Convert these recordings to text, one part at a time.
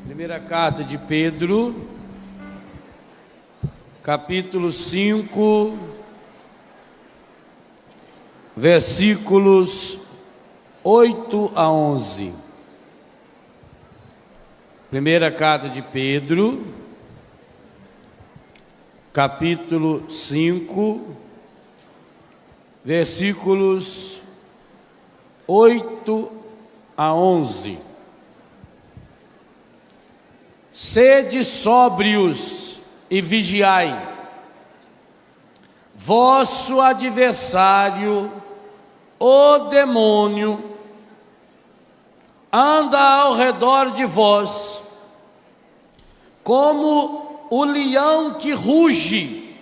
Primeira carta de Pedro, capítulo 5, versículos 8 a 11. Primeira carta de Pedro, capítulo 5, versículos 8 a 11. Sede sóbrios e vigiai. Vosso adversário, o demônio, anda ao redor de vós, como o leão que ruge,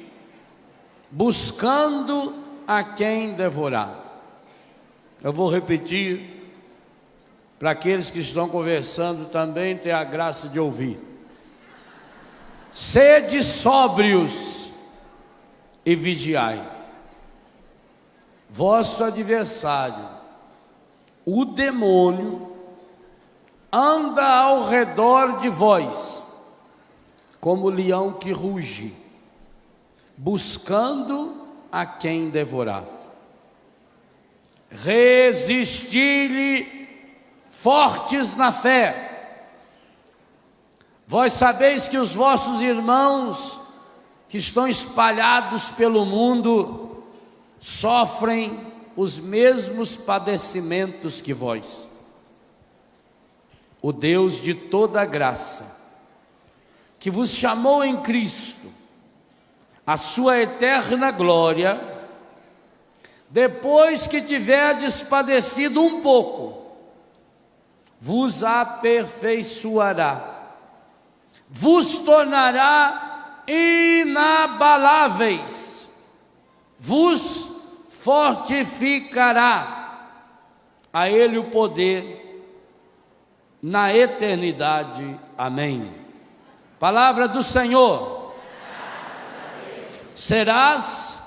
buscando a quem devorar. Eu vou repetir, para aqueles que estão conversando também ter a graça de ouvir. Sede sóbrios e vigiai. Vosso adversário, o demônio, anda ao redor de vós, como leão que ruge, buscando a quem devorar. Resisti-lhe fortes na fé. Vós sabeis que os vossos irmãos que estão espalhados pelo mundo sofrem os mesmos padecimentos que vós. O Deus de toda graça, que vos chamou em Cristo a sua eterna glória, depois que tiverdes padecido um pouco, vos aperfeiçoará, vos tornará inabaláveis, vos fortificará. A Ele o poder na eternidade. Amém. Palavra do Senhor. Serás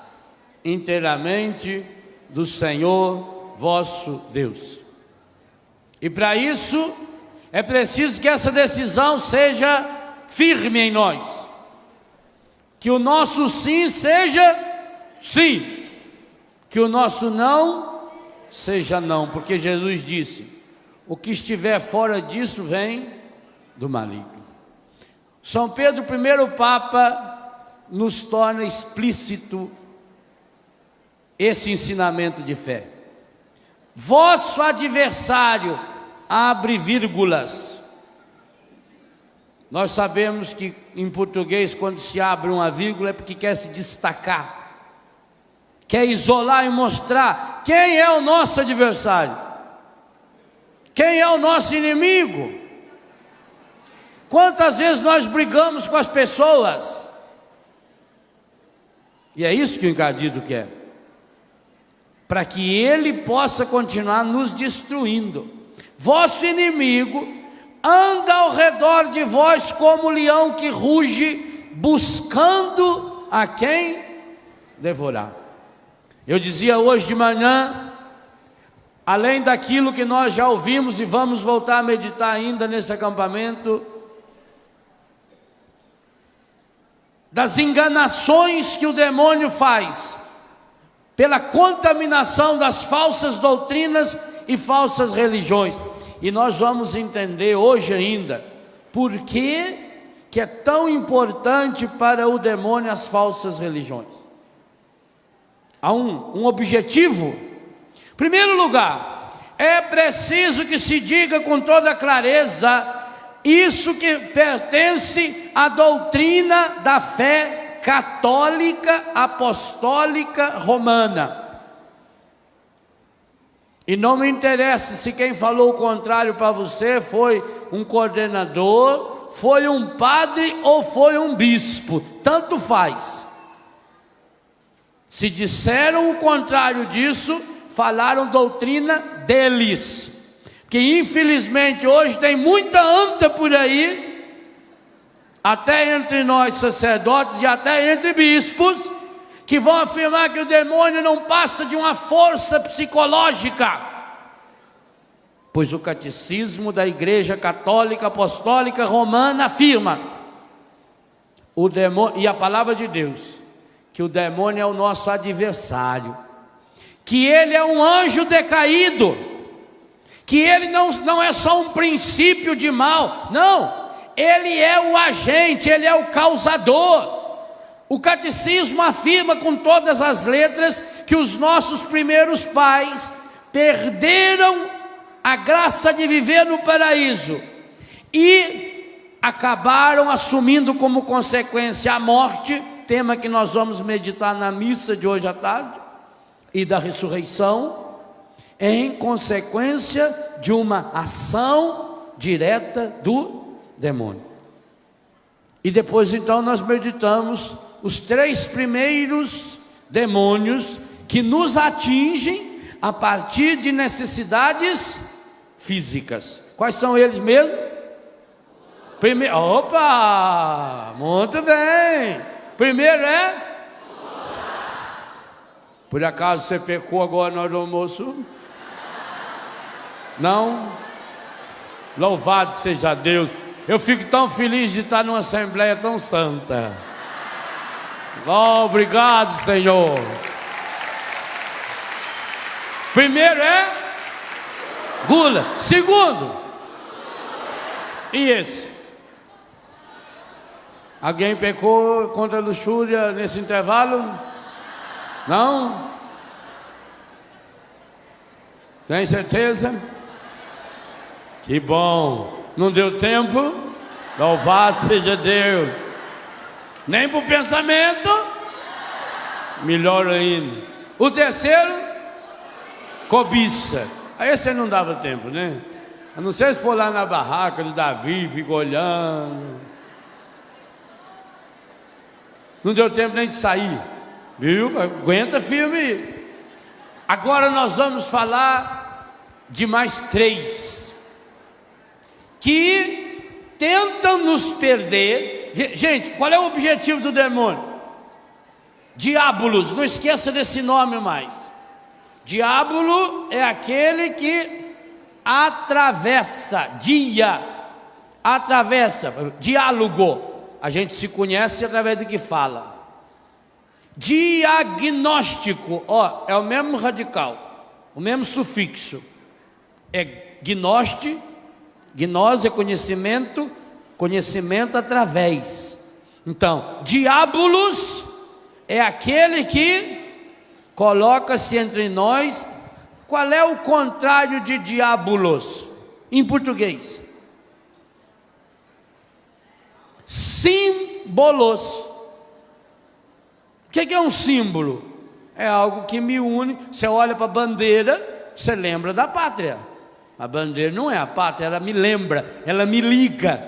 inteiramente do Senhor vosso Deus. E para isso é preciso que essa decisão seja firme em nós, que o nosso sim seja sim, que o nosso não seja não, porque Jesus disse: o que estiver fora disso vem do maligno. São Pedro, primeiro Papa, nos torna explícito esse ensinamento de fé. Vosso adversário, abre vírgulas. Nós sabemos que em português, quando se abre uma vírgula, é porque quer se destacar, quer isolar e mostrar quem é o nosso adversário, quem é o nosso inimigo. Quantas vezes nós brigamos com as pessoas, e é isso que o encardido quer, para que ele possa continuar nos destruindo. Vosso inimigo anda ao redor de vós como leão que ruge, buscando a quem devorar. Eu dizia hoje de manhã, além daquilo que nós já ouvimos e vamos voltar a meditar ainda nesse acampamento, das enganações que o demônio faz, pela contaminação das falsas doutrinas e falsas religiões. E nós vamos entender hoje ainda por que é tão importante para o demônio as falsas religiões. Há um objetivo. Em primeiro lugar, é preciso que se diga com toda clareza isso que pertence à doutrina da fé católica, apostólica, romana. E não me interessa se quem falou o contrário para você foi um coordenador, foi um padre ou foi um bispo, tanto faz. Se disseram o contrário disso, falaram doutrina deles. Que infelizmente hoje tem muita anta por aí, até entre nós sacerdotes e até entre bispos, que vão afirmar que o demônio não passa de uma força psicológica. Pois o catecismo da Igreja Católica Apostólica Romana afirma, o demônio, e a palavra de Deus, que o demônio é o nosso adversário, que ele é um anjo decaído, que ele não é só um princípio de mal, não, ele é o agente, ele é o causador. O catecismo afirma com todas as letras que os nossos primeiros pais perderam a graça de viver no paraíso e acabaram assumindo como consequência a morte, tema que nós vamos meditar na missa de hoje à tarde, e da ressurreição, em consequência de uma ação direta do demônio. E depois então nós meditamos os 3 primeiros demônios que nos atingem a partir de necessidades físicas. Quais são eles mesmo? Primeiro, opa, muito bem. Primeiro é? Por acaso você pecou agora na hora do almoço? Não? Louvado seja Deus. Eu fico tão feliz de estar numa assembleia tão santa. Oh, obrigado, Senhor. Primeiro é gula. Segundo, e esse? Alguém pecou contra a luxúria nesse intervalo? Não? Tem certeza? Que bom. Não deu tempo? Louvado seja Deus. Nem para o pensamento? Melhor ainda. O terceiro? Cobiça. Aí esse não dava tempo, né? A não ser se for lá na barraca de Davi, fica olhando. Não deu tempo nem de sair. Viu? Aguenta firme. Agora nós vamos falar de mais 3 que tentam nos perder. Gente, qual é o objetivo do demônio? Diabolos, não esqueça desse nome mais. Diabolo é aquele que atravessa, atravessa, diálogo. A gente se conhece através do que fala. Diagnóstico, ó, é o mesmo radical, o mesmo sufixo. É gnose é conhecimento, conhecimento através. Então, diabolos é aquele que coloca-se entre nós. Qual é o contrário de diabolos em português? Símbolos. O que é um símbolo? É algo que me une. Você olha para a bandeira, você lembra da pátria. A bandeira não é a pátria, ela me lembra, ela me liga.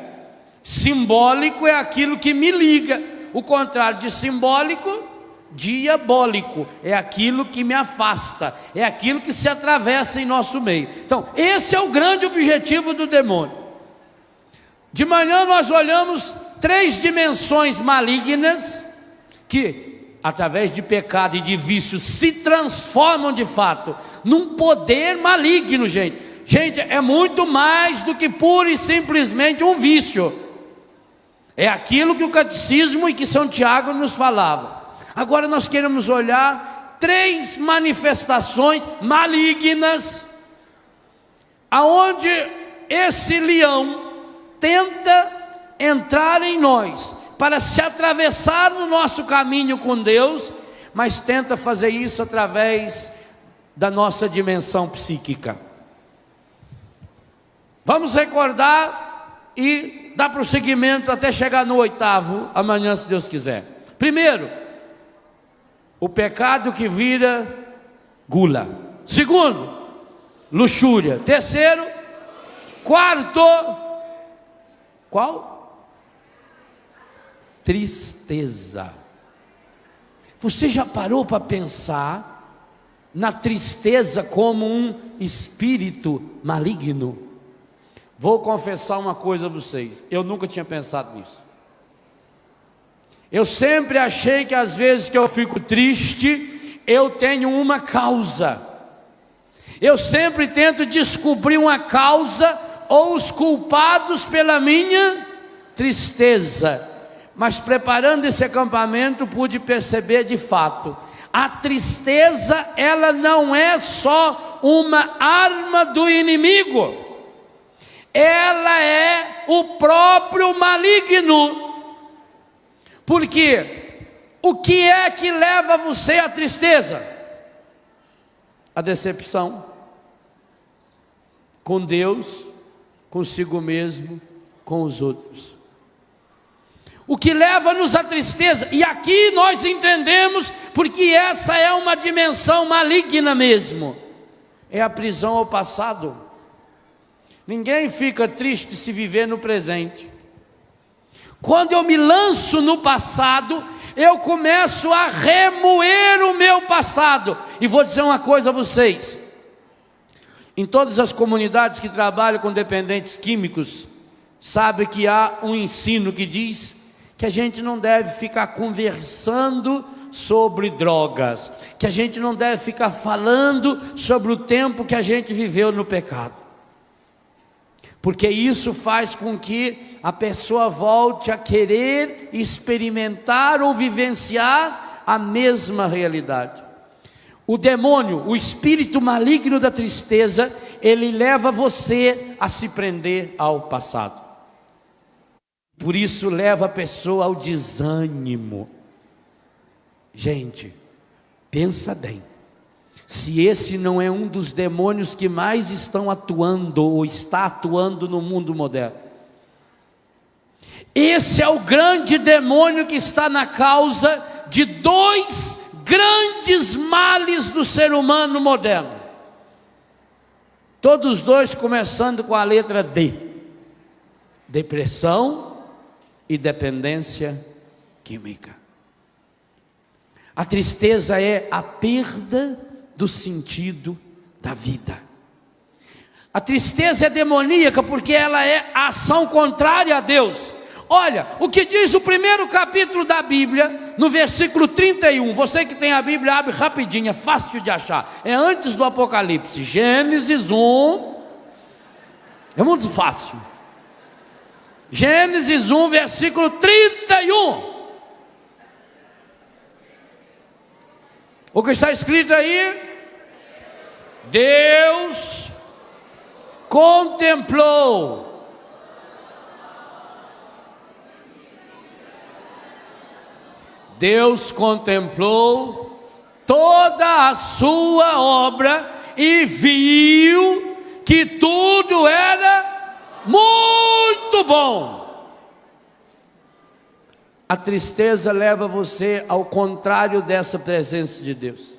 Simbólico é aquilo que me liga. O contrário de simbólico, diabólico, é aquilo que me afasta, é aquilo que se atravessa em nosso meio. Então, esse é o grande objetivo do demônio. De manhã nós olhamos 3 dimensões malignas que, através de pecado e de vício, se transformam de fato num poder maligno, gente. Gente, é muito mais do que pura e simplesmente um vício. É aquilo que o catecismo e que São Tiago nos falava. Agora nós queremos olhar 3 manifestações malignas, aonde esse leão tenta entrar em nós, para se atravessar no nosso caminho com Deus, mas tenta fazer isso através da nossa dimensão psíquica. Vamos recordar e dar prosseguimento até chegar no 8º, amanhã, se Deus quiser. Primeiro, o pecado que vira gula. Segundo, luxúria. Terceiro, quarto, qual? Tristeza. Você já parou para pensar na tristeza como um espírito maligno? Vou confessar uma coisa a vocês, eu nunca tinha pensado nisso. Eu sempre achei que às vezes que eu fico triste, eu tenho uma causa. Eu sempre tento descobrir uma causa ou os culpados pela minha tristeza. Mas preparando esse acampamento, pude perceber de fato, a tristeza, ela não é só uma arma do inimigo, ela é o próprio maligno. Porque o que é que leva você à tristeza? A decepção com Deus, consigo mesmo, com os outros. O que leva-nos à tristeza, e aqui nós entendemos, porque essa é uma dimensão maligna mesmo, é a prisão ao passado. Ninguém fica triste se viver no presente. Quando eu me lanço no passado, eu começo a remoer o meu passado. E vou dizer uma coisa a vocês: em todas as comunidades que trabalham com dependentes químicos, sabe que há um ensino que diz que a gente não deve ficar conversando sobre drogas, que a gente não deve ficar falando sobre o tempo que a gente viveu no pecado, porque isso faz com que a pessoa volte a querer experimentar ou vivenciar a mesma realidade. O demônio, o espírito maligno da tristeza, ele leva você a se prender ao passado. Por isso leva a pessoa ao desânimo. Gente, pensa bem, se esse não é um dos demônios que mais estão atuando ou está atuando no mundo moderno. Esse é o grande demônio que está na causa de dois grandes males do ser humano moderno. Todos dois começando com a letra D: depressão e dependência química. A tristeza é a perda do sentido da vida. A tristeza é demoníaca porque ela é a ação contrária a Deus. Olha, o que diz o primeiro capítulo da Bíblia, no versículo 31, você que tem a Bíblia, abre rapidinho, é fácil de achar, é antes do Apocalipse, Gênesis 1, é muito fácil. Gênesis 1, versículo 31. O que está escrito aí? Deus contemplou toda a sua obra e viu que tudo era muito bom. A tristeza leva você ao contrário dessa presença de Deus.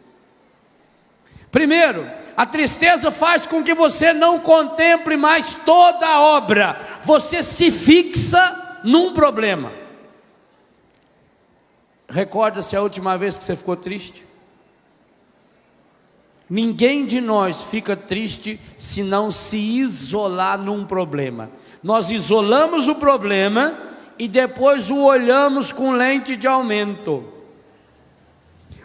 Primeiro, a tristeza faz com que você não contemple mais toda a obra. Você se fixa num problema. Recorda-se a última vez que você ficou triste? Ninguém de nós fica triste se não se isolar num problema. Nós isolamos o problema e depois o olhamos com lente de aumento.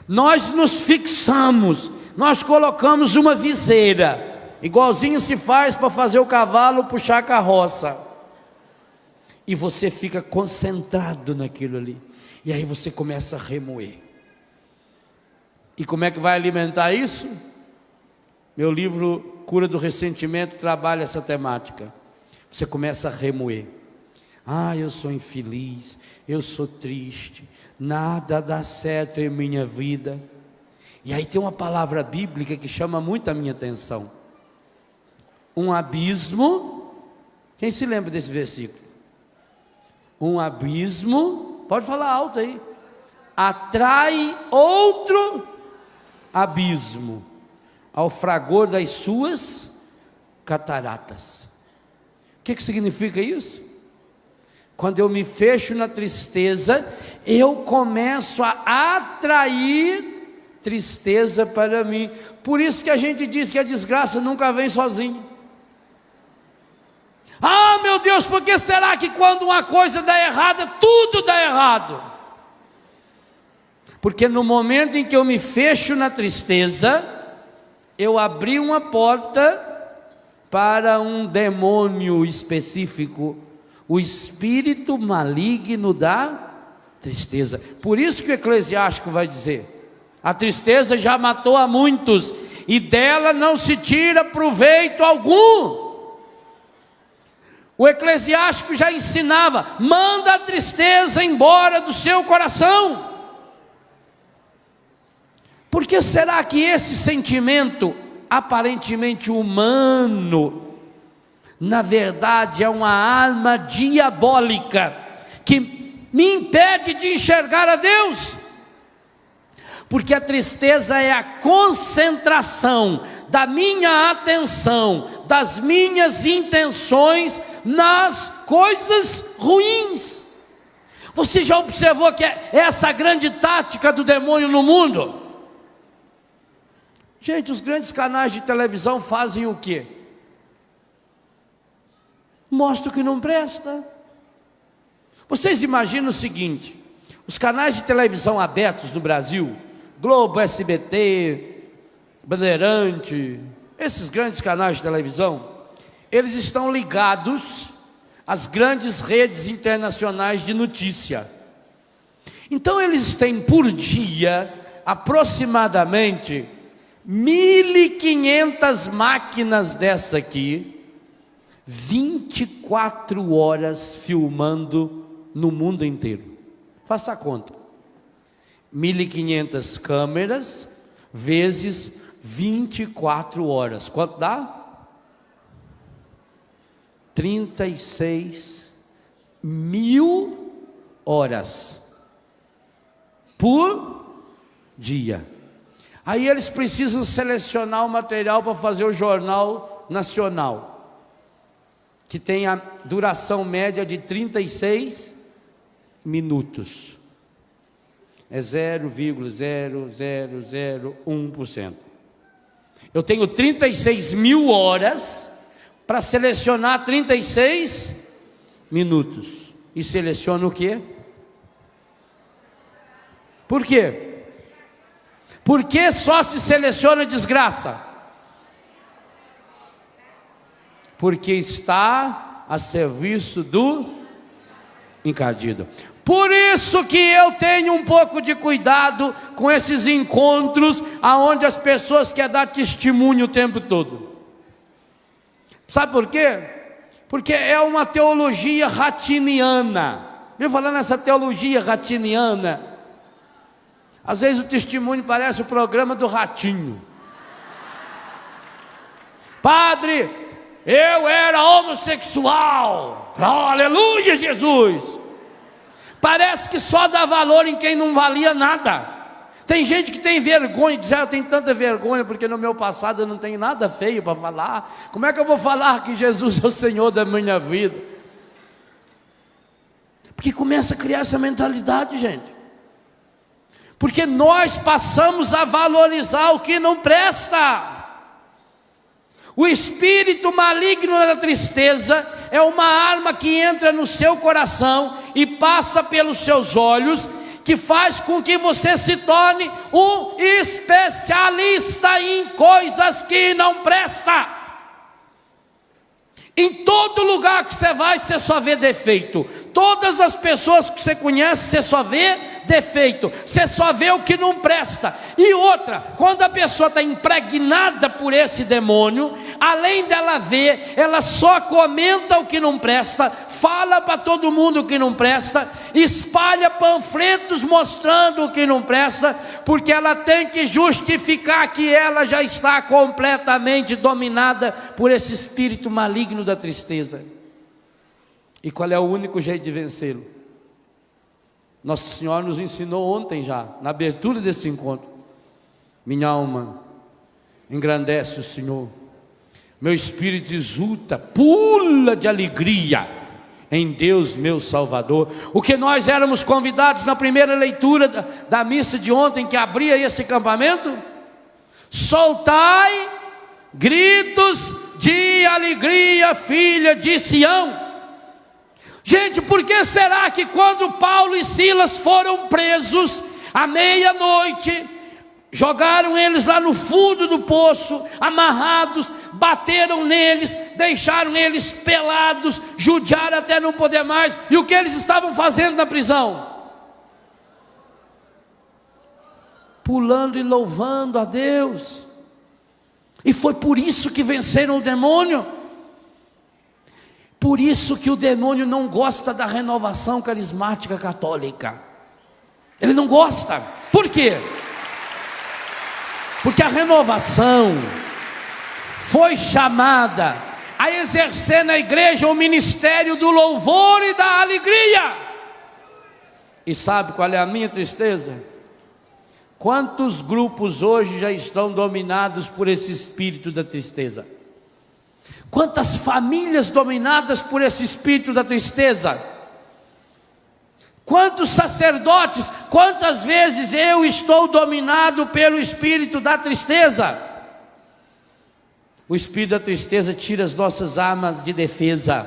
Nós nos fixamos, nós colocamos uma viseira, igualzinho se faz para fazer o cavalo puxar a carroça. E você fica concentrado naquilo ali. E aí você começa a remoer. E como é que vai alimentar isso? Meu livro Cura do Ressentimento trabalha essa temática. Você começa a remoer. Ah, eu sou infeliz, eu sou triste, nada dá certo em minha vida. E aí tem uma palavra bíblica que chama muito a minha atenção. Um abismo, quem se lembra desse versículo? Um abismo, pode falar alto aí, atrai outro abismo ao fragor das suas cataratas. O que significa isso? Quando eu me fecho na tristeza, eu começo a atrair tristeza para mim. Por isso que a gente diz que a desgraça nunca vem sozinha. Ah, meu Deus, por que será que quando uma coisa dá errada, tudo dá errado? Porque no momento em que eu me fecho na tristeza, eu abri uma porta para um demônio específico, o espírito maligno da tristeza. Por isso que o Eclesiástico vai dizer: a tristeza já matou a muitos, e dela não se tira proveito algum. O Eclesiástico já ensinava: manda a tristeza embora do seu coração. Por que será que esse sentimento aparentemente humano, na verdade é uma arma diabólica, que me impede de enxergar a Deus? Porque a tristeza é a concentração da minha atenção, das minhas intenções nas coisas ruins. Você já observou que é essa a grande tática do demônio no mundo? Gente, os grandes canais de televisão fazem o quê? Mostram o que não presta. Vocês imaginam o seguinte: os canais de televisão abertos no Brasil, Globo, SBT, Bandeirante, esses grandes canais de televisão, eles estão ligados às grandes redes internacionais de notícia. Então eles têm por dia aproximadamente 1.500 máquinas dessa aqui, 24 horas filmando no mundo inteiro. Faça a conta: 1.500 câmeras vezes 24 horas. Quanto dá? 36.000 horas por dia. Aí eles precisam selecionar o material para fazer o Jornal Nacional, que tem a duração média de 36 minutos. É 0,0001%. Eu tenho 36.000 horas para selecionar 36 minutos. E seleciono o quê? Por quê? Por que só se seleciona desgraça? Porque está a serviço do encardido. Por isso que eu tenho um pouco de cuidado com esses encontros aonde as pessoas querem dar testemunho o tempo todo. Sabe por quê? Porque é uma teologia ratiniana. Viu falando nessa teologia ratiniana? Às vezes o testemunho parece o programa do Ratinho. Padre, eu era homossexual. Oh, aleluia, Jesus. Parece que só dá valor em quem não valia nada. Tem gente que tem vergonha, diz: eu tenho tanta vergonha porque no meu passado eu não tenho nada feio para falar. Como é que eu vou falar que Jesus é o Senhor da minha vida? Porque começa a criar essa mentalidade, gente. Porque nós passamos a valorizar o que não presta. O espírito maligno da tristeza é uma arma que entra no seu coração e passa pelos seus olhos, que faz com que você se torne um especialista em coisas que não prestam. Em todo lugar que você vai, você só vê defeito. Todas as pessoas que você conhece, você só vê defeito. Você só vê o que não presta. E outra, quando a pessoa está impregnada por esse demônio, além dela ver, ela só comenta o que não presta, fala para todo mundo o que não presta, espalha panfletos mostrando o que não presta, porque ela tem que justificar que ela já está completamente dominada por esse espírito maligno da tristeza. E qual é o único jeito de vencê-lo? Nosso Senhor nos ensinou ontem já, na abertura desse encontro: minha alma engrandece o Senhor, meu espírito exulta, pula de alegria em Deus meu Salvador. O que nós éramos convidados na primeira leitura da missa de ontem, que abria esse acampamento: soltai gritos de alegria, filha de Sião. Gente, por que será que quando Paulo e Silas foram presos à meia-noite, jogaram eles lá no fundo do poço, amarrados, bateram neles, deixaram eles pelados, judiaram até não poder mais. E o que eles estavam fazendo na prisão? Pulando e louvando a Deus. E foi por isso que venceram o demônio. Por isso que o demônio não gosta da renovação carismática católica. Ele não gosta. Por quê? Porque a renovação foi chamada a exercer na igreja o ministério do louvor e da alegria. E sabe qual é a minha tristeza? Quantos grupos hoje já estão dominados por esse espírito da tristeza? Quantas famílias dominadas por esse espírito da tristeza? Quantos sacerdotes, quantas vezes eu estou dominado pelo espírito da tristeza? O espírito da tristeza tira as nossas armas de defesa.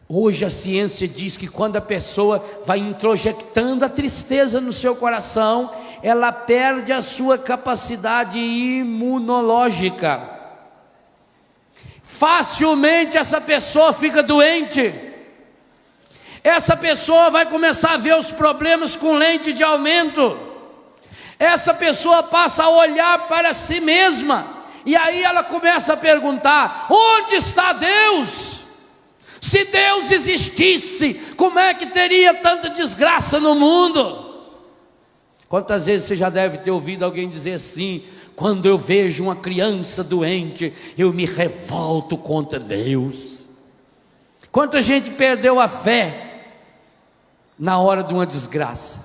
Hoje a ciência diz que quando a pessoa vai introjectando a tristeza no seu coração, ela perde a sua capacidade imunológica. Facilmente essa pessoa fica doente. Essa pessoa vai começar a ver os problemas com lente de aumento. Essa pessoa passa a olhar para si mesma. E aí ela começa a perguntar: onde está Deus? Se Deus existisse, como é que teria tanta desgraça no mundo? Quantas vezes você já deve ter ouvido alguém dizer assim: quando eu vejo uma criança doente, eu me revolto contra Deus. Quanta gente perdeu a fé na hora de uma desgraça?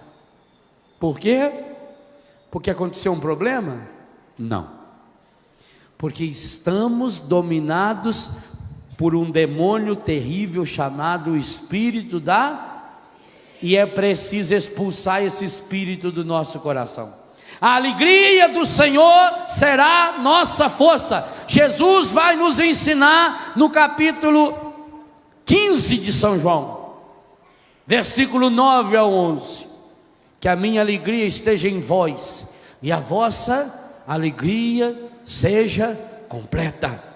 Por quê? Porque aconteceu um problema? Não. Porque estamos dominados por um demônio terrível chamado espírito e é preciso expulsar esse espírito do nosso coração. A alegria do Senhor será nossa força. Jesus vai nos ensinar no capítulo 15 de São João, versículo 9 ao 11, que a minha alegria esteja em vós e a vossa alegria seja completa.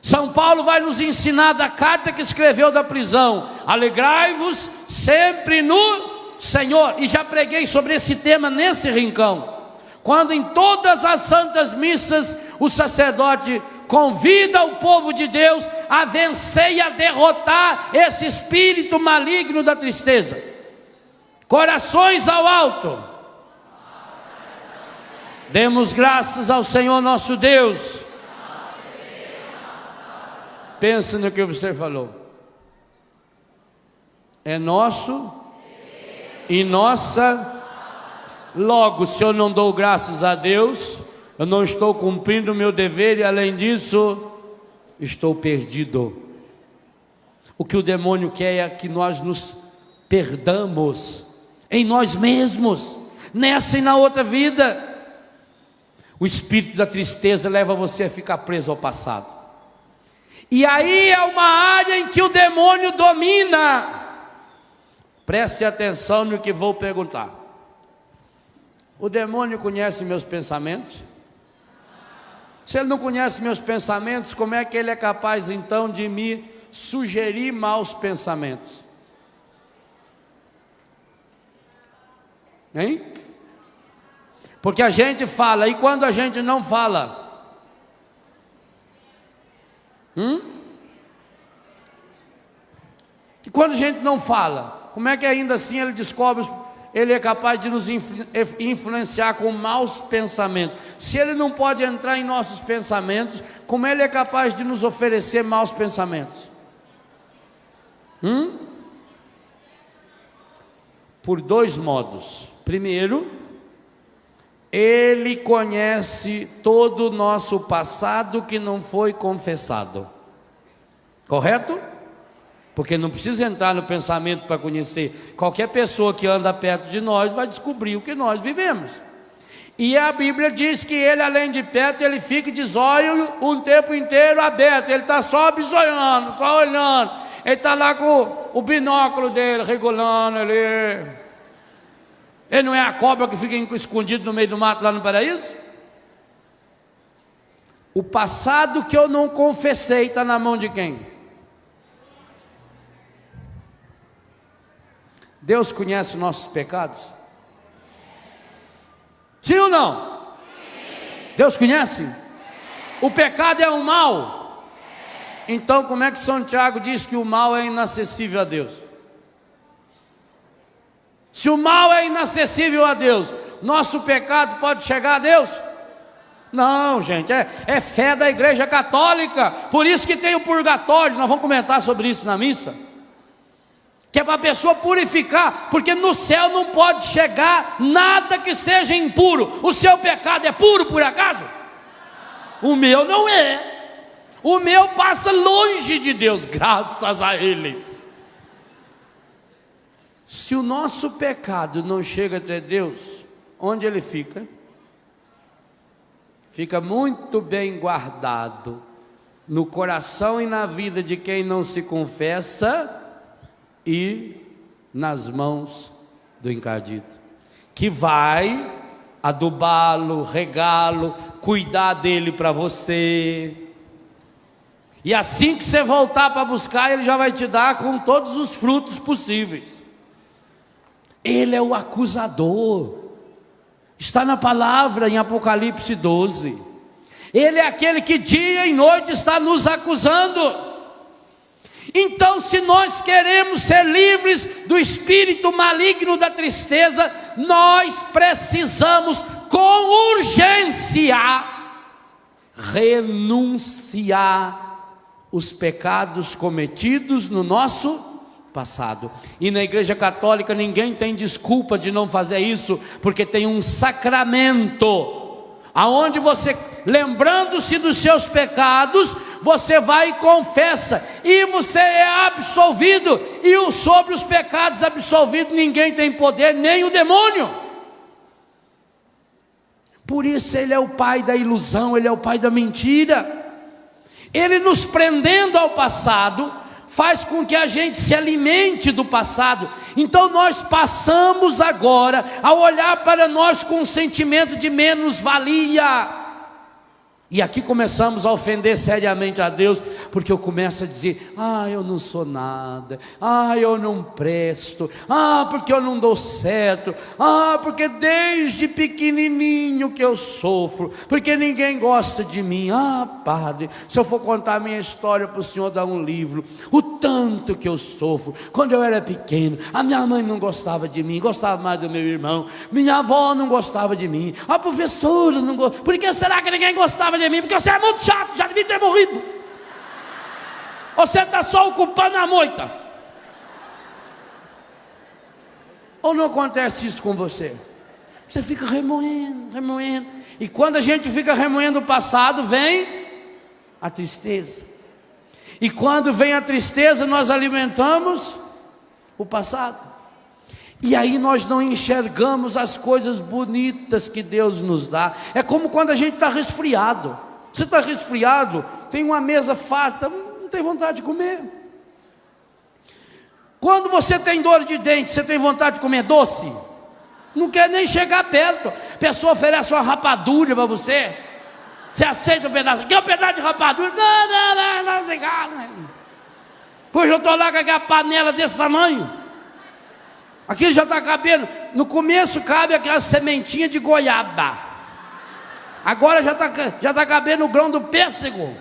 São Paulo vai nos ensinar da carta que escreveu da prisão: alegrai-vos sempre no Senhor. E já preguei sobre esse tema nesse rincão, quando em todas as santas missas o sacerdote convida o povo de Deus a vencer e a derrotar esse espírito maligno da tristeza. Corações ao alto. Demos graças ao Senhor nosso Deus. Pensa no que você falou. É nosso e nossa. Logo, se eu não dou graças a Deus, eu não estou cumprindo o meu dever, e além disso, estou perdido. O que o demônio quer é que nós nos perdamos em nós mesmos, nessa e na outra vida. O espírito da tristeza leva você a ficar preso ao passado. E aí é uma área em que o demônio domina. Preste atenção no que vou perguntar. O demônio conhece meus pensamentos? Se ele não conhece meus pensamentos, como é que ele é capaz então de me sugerir maus pensamentos? Hein? Porque a gente fala, e quando a gente não fala? E quando a gente não fala, como é que ainda assim ele descobre, ele é capaz de nos influenciar com maus pensamentos? Se ele não pode entrar em nossos pensamentos, como ele é capaz de nos oferecer maus pensamentos? Por dois modos. Primeiro, ele conhece todo o nosso passado que não foi confessado. Correto? Porque não precisa entrar no pensamento para conhecer. Qualquer pessoa que anda perto de nós vai descobrir o que nós vivemos. E a Bíblia diz que ele, além de perto, ele fica de zóio um tempo inteiro aberto. Ele está só bisoiando, só olhando. Ele está lá com o binóculo dele, regulando ali. Ele não é a cobra que fica escondido no meio do mato lá no paraíso? O passado que eu não confessei está na mão de quem? Deus conhece os nossos pecados? Sim ou não? Sim. Deus conhece? Sim. O pecado é o mal? Sim. Então como é que São Tiago diz que o mal é inacessível a Deus? Se o mal é inacessível a Deus, nosso pecado pode chegar a Deus? Não, gente, é fé da Igreja Católica. Por isso que tem o purgatório. Nós vamos comentar sobre isso na missa, que é para a pessoa purificar, porque no céu não pode chegar nada que seja impuro. O seu pecado é puro por acaso? O meu não é. O meu passa longe de Deus, graças a Ele. Se o nosso pecado não chega até Deus, onde ele fica? Fica muito bem guardado no coração e na vida de quem não se confessa e nas mãos do encardido, que vai adubá-lo, regá-lo, cuidar dele para você. E assim que você voltar para buscar, ele já vai te dar com todos os frutos possíveis. Ele é o acusador. Está na palavra em Apocalipse 12. Ele é aquele que dia e noite está nos acusando. Então, se nós queremos ser livres do espírito maligno da tristeza, nós precisamos com urgência renunciar os pecados cometidos no nosso passado. E na Igreja Católica ninguém tem desculpa de não fazer isso, porque tem um sacramento, aonde você, lembrando-se dos seus pecados, você vai e confessa, e você é absolvido. E sobre os pecados absolvidos ninguém tem poder, nem o demônio. Por isso ele é o pai da ilusão, ele é o pai da mentira. Ele nos prendendo ao passado faz com que a gente se alimente do passado. Então nós passamos agora a olhar para nós com um sentimento de menos-valia. E aqui começamos a ofender seriamente a Deus, porque eu começo a dizer: eu não sou nada, eu não presto, porque eu não dou certo, porque desde pequenininho que eu sofro, porque ninguém gosta de mim. Padre, se eu for contar a minha história para o senhor dar um livro, o tanto que eu sofro. Quando eu era pequeno, a minha mãe não gostava de mim, gostava mais do meu irmão, minha avó não gostava de mim, a professora não gostava. Por que será que ninguém gostava de mim? Porque você é muito chato, já devia ter morrido. Você está só ocupando a moita. Ou não acontece isso com você? Você fica remoendo, remoendo. E quando a gente fica remoendo o passado, vem a tristeza. E quando vem a tristeza, nós alimentamos o passado. E aí nós não enxergamos as coisas bonitas que Deus nos dá. É como quando a gente está resfriado. Você está resfriado, tem uma mesa farta, não tem vontade de comer. Quando você tem dor de dente, você tem vontade de comer doce? Não quer nem chegar perto. A pessoa oferece uma rapadura para você, você aceita um pedaço? Quer um pedaço de rapadura? Não. Pois eu estou lá com aquela panela desse tamanho. Aqui já está cabendo. No começo cabe aquela sementinha de goiaba. Agora já está cabendo o grão do pêssego.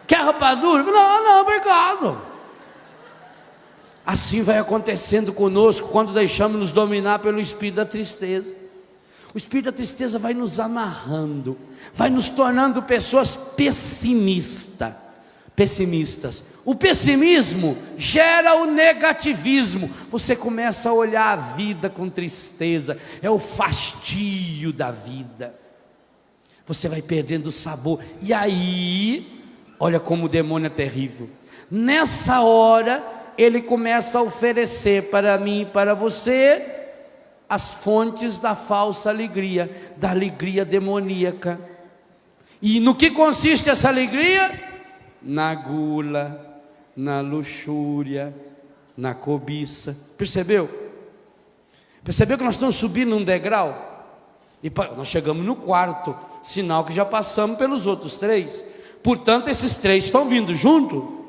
Quer rapadura? Não, obrigado. Assim vai acontecendo conosco quando deixamos nos dominar pelo espírito da tristeza. O espírito da tristeza vai nos amarrando, vai nos tornando pessoas pessimistas. O pessimismo gera o negativismo. Você começa a olhar a vida com tristeza, é o fastio da vida. Você vai perdendo o sabor. E aí, olha como o demônio é terrível. Nessa hora, ele começa a oferecer para mim e para você as fontes da falsa alegria, da alegria demoníaca. E no que consiste essa alegria? Na gula, na luxúria, na cobiça. Percebeu? Percebeu que nós estamos subindo um degrau? E nós chegamos no quarto, sinal que já passamos pelos outros 3. Portanto, esses 3 estão vindo junto.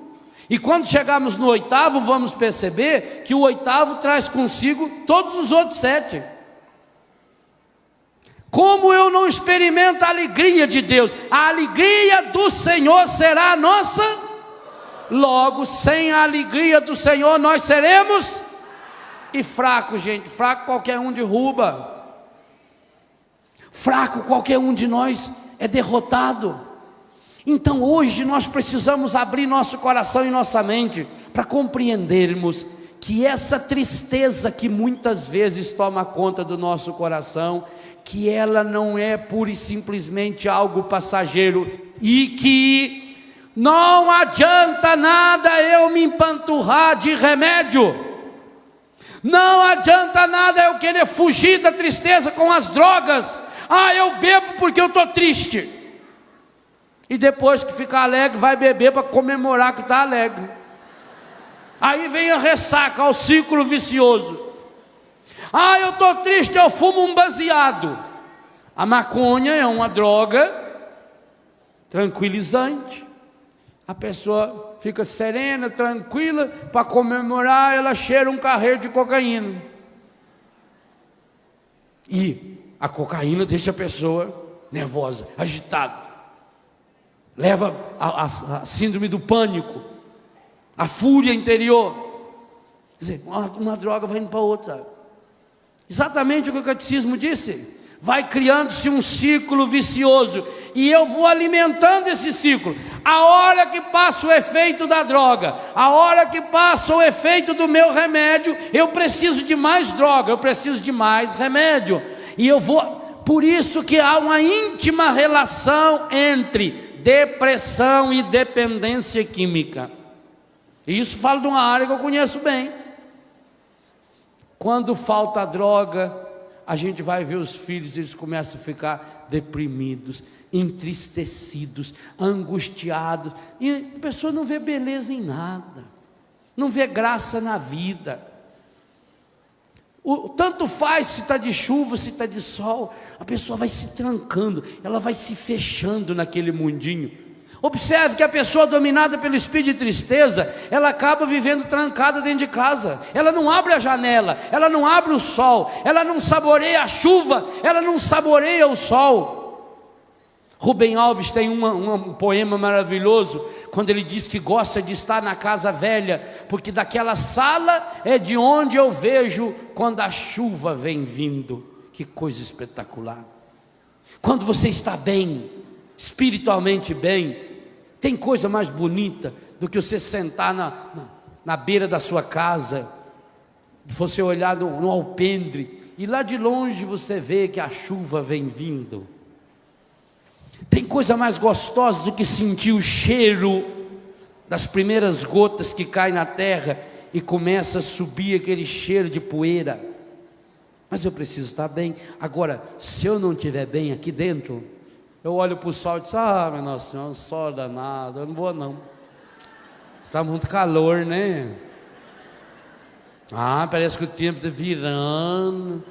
E quando chegarmos no 8º, vamos perceber que o 8º traz consigo todos os outros 7. Como eu não experimento a alegria de Deus? A alegria do Senhor será a nossa. Logo, sem a alegria do Senhor, nós seremos e fraco, gente. Fraco qualquer um derruba. Fraco qualquer um de nós é derrotado. Então hoje nós precisamos abrir nosso coração e nossa mente para compreendermos que essa tristeza que muitas vezes toma conta do nosso coração, que ela não é pura e simplesmente algo passageiro, e que não adianta nada eu me empanturrar de remédio, não adianta nada eu querer fugir da tristeza com as drogas. Eu bebo porque eu estou triste, e depois que ficar alegre vai beber para comemorar que está alegre. Aí vem a ressaca, o ciclo vicioso. Eu estou triste, eu fumo um baseado. A maconha é uma droga tranquilizante. A pessoa fica serena, tranquila, para comemorar ela cheira um carreiro de cocaína. E a cocaína deixa a pessoa nervosa, agitada. Leva a síndrome do pânico, a fúria interior. Quer dizer, uma droga vai indo para outra. Exatamente o que o catecismo disse. Vai criando-se um ciclo vicioso, e eu vou alimentando esse ciclo. A hora que passa o efeito da droga, a hora que passa o efeito do meu remédio, eu preciso de mais droga, eu preciso de mais remédio. E eu vou, por isso que há uma íntima relação entre depressão e dependência química. E isso falo de uma área que eu conheço bem. Quando falta droga, a gente vai ver os filhos, eles começam a ficar deprimidos, entristecidos, angustiados, e a pessoa não vê beleza em nada, não vê graça na vida. Tanto faz se está de chuva, se está de sol, a pessoa vai se trancando, ela vai se fechando naquele mundinho. Observe que a pessoa dominada pelo espírito de tristeza, ela acaba vivendo trancada dentro de casa. Ela não abre a janela, ela não abre o sol, ela não saboreia a chuva, ela não saboreia o sol. Rubem Alves tem um poema maravilhoso, quando ele diz que gosta de estar na casa velha, porque daquela sala é de onde eu vejo quando a chuva vem vindo. Que coisa espetacular. Quando você está bem, espiritualmente bem, tem coisa mais bonita do que você sentar na beira da sua casa, você olhar no alpendre, e lá de longe você vê que a chuva vem vindo. Tem coisa mais gostosa do que sentir o cheiro das primeiras gotas que caem na terra e começa a subir aquele cheiro de poeira. Mas eu preciso estar bem. Agora, se eu não estiver bem aqui dentro, eu olho para o sol e digo: meu Nossa Senhora, um sol danado, eu não vou não. Está muito calor, né? Parece que o tempo está virando.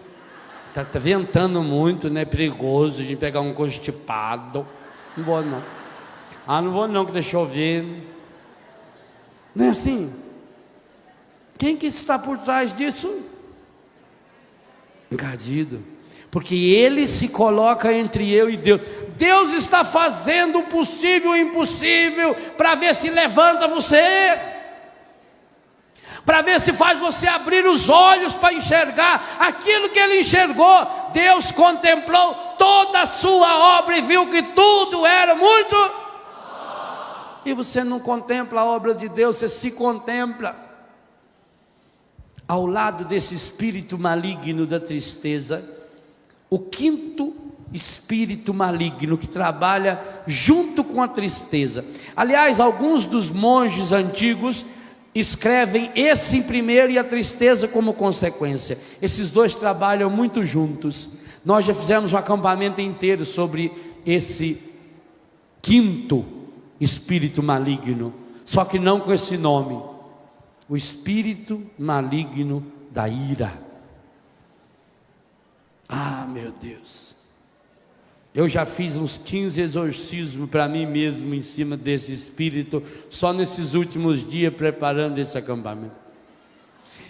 Está ventando muito, né? Perigoso de pegar um constipado. Não vou não. Não vou não, que está chovendo. Não é assim? Quem que está por trás disso? Encardido. Porque ele se coloca entre eu e Deus. Deus está fazendo o possível e o impossível para ver se levanta você, para ver se faz você abrir os olhos para enxergar aquilo que ele enxergou. Deus contemplou toda a sua obra e viu que tudo era muito. E você não contempla a obra de Deus, você se contempla. Ao lado desse espírito maligno da tristeza, o quinto espírito maligno que trabalha junto com a tristeza. Aliás, alguns dos monges antigos escrevem esse em primeiro e a tristeza como consequência. Esses dois trabalham muito juntos. Nós já fizemos um acampamento inteiro sobre esse quinto espírito maligno, só que não com esse nome: o espírito maligno da ira. Ah, meu Deus, eu já fiz uns 15 exorcismos para mim mesmo em cima desse espírito, só nesses últimos dias preparando esse acampamento.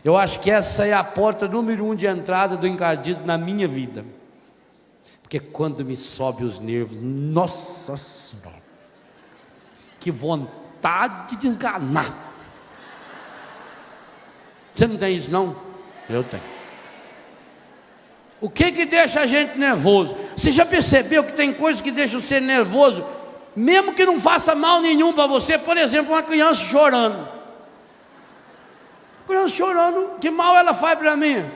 Eu acho que essa é a porta número 1 de entrada do encardido na minha vida, porque quando me sobe os nervos, nossa Senhora, que vontade de esganar. Você não tem isso não? Eu tenho. O que deixa a gente nervoso? Você já percebeu que tem coisas que deixam você nervoso, mesmo que não faça mal nenhum para você? Por exemplo, uma criança chorando. Criança chorando, que mal ela faz para mim?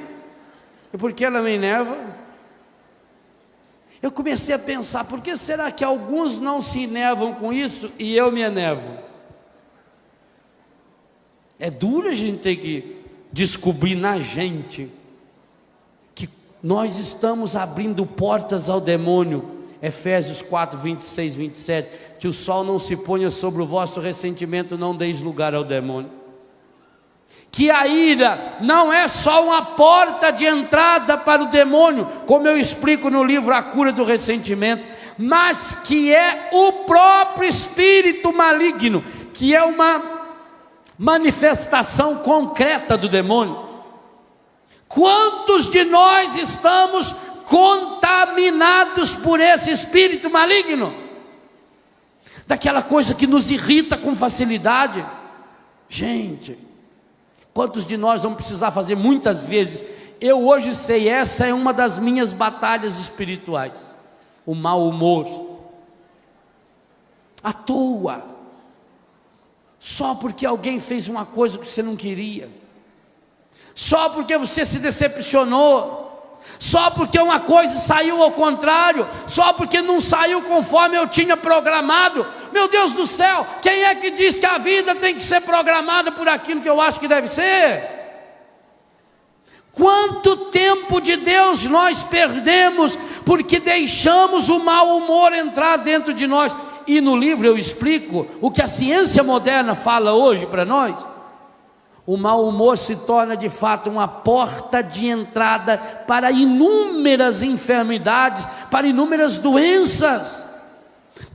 E por que ela me enerva? Eu comecei a pensar, por que será que alguns não se enervam com isso e eu me enervo? É duro a gente ter que descobrir na gente que nós estamos abrindo portas ao demônio. Efésios 4, 26, 27, que o sol não se ponha sobre o vosso ressentimento, não deis lugar ao demônio. Que a ira não é só uma porta de entrada para o demônio, como eu explico no livro A Cura do Ressentimento, mas que é o próprio espírito maligno, que é uma manifestação concreta do demônio. Quantos de nós estamos contaminados por esse espírito maligno? Daquela coisa que nos irrita com facilidade. Gente, quantos de nós vamos precisar fazer muitas vezes? Eu hoje sei, essa é uma das minhas batalhas espirituais. O mau humor. À toa. Só porque alguém fez uma coisa que você não queria. Só porque você se decepcionou. Só porque uma coisa saiu ao contrário. Só porque não saiu conforme eu tinha programado. Meu Deus do céu, quem é que diz que a vida tem que ser programada por aquilo que eu acho que deve ser? Quanto tempo de Deus nós perdemos porque deixamos o mau humor entrar dentro de nós? E no livro eu explico o que a ciência moderna fala hoje para nós. O mau humor se torna de fato uma porta de entrada para inúmeras enfermidades, para inúmeras doenças.